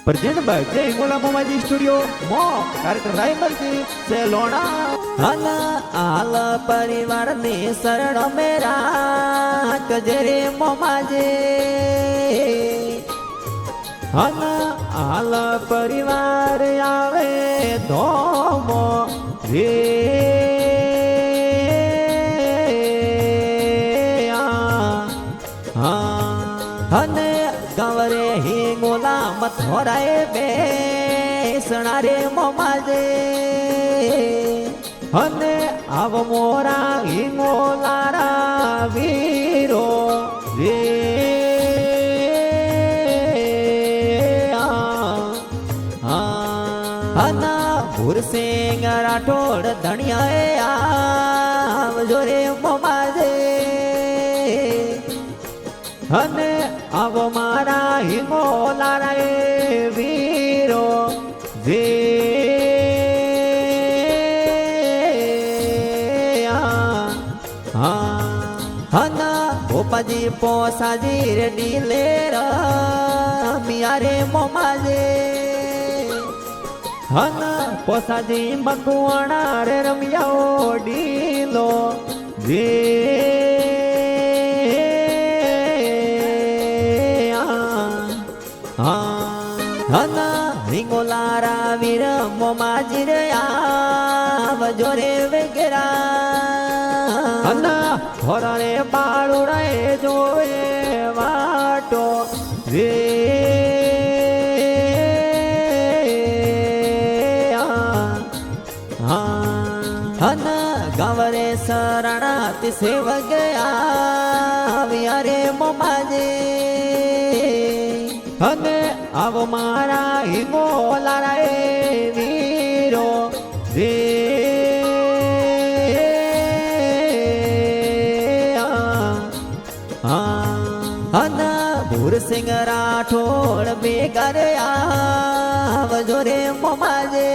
present by जय गोला मोमाजी studio मो कार्यक्रम रायमलजी सेलोना हल आल परिवार ने शरण मेरा कजरे मोमाजे हल आल परिवार आवे धोमो रे हने गवरे ही गोला मथोराए बेसणा रे मोमाजे हने आव मोरा हिंगोलारा वीरो रे हना भूरसिंह राठोड़ धनिया आव जोरे मोमाजे हने आव मारा हिंगोलारा वीरो रे हना भोपाजी पोसाजी रे डीलेर मियारे मोमाजे हना पोसाजी मकुआना रे रमियाओ डीलो रे हना हिंगोलारा वीर मोमाजी रे आव जोरे वेगेरा हना होराने बाळुड़े जोवे वाटो रे हना गवरे शरणा तिसे वगया वियारे मोमाजे हने आव मारा हिंगोलारा वीरो रे हना भूरसिंह राठोड़ बेगर आव जोरे मोमाजे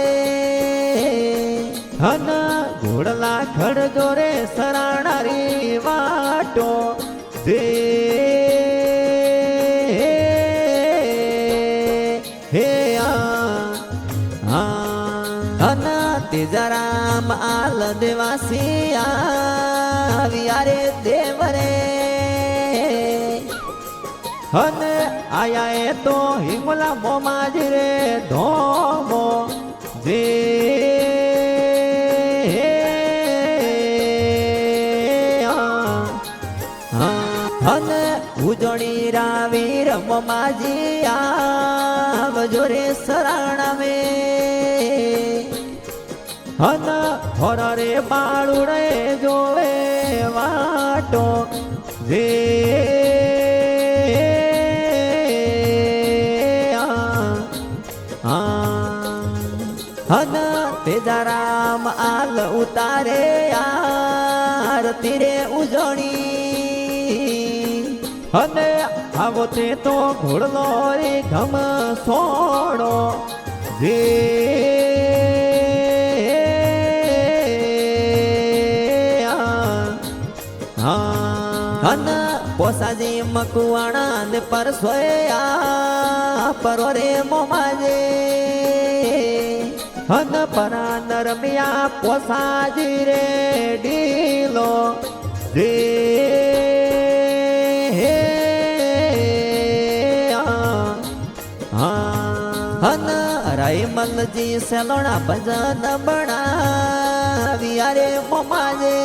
हना घोड़ला खड़ जोरे सराणारी वाटो दे हे हना तेजाराम आल देवासी आवियारे देवरे हने आया तो हिंगोला मोमाजी रे धोमो जे हने उजोणी रावीर मोमाजी आव जोरे शरणा में हना होरारे बाळुड़े जोवे वाटो जे हना तेजाराम आल उतारे आरती रे उजोणी हने आवो ते तो घोड़लो रे घम सोड़ो जे हना पोसाजी मकुआना ने परसोया परोरे मोमाजे हन परा नरमिया पोसाजी रे डीलो रे हना रायमल जी सेलोना भजन बना वियारे मोमाजे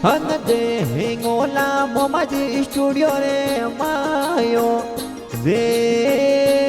हन दे हिंगोला मोमाजी स्टूडियो रे मायो रे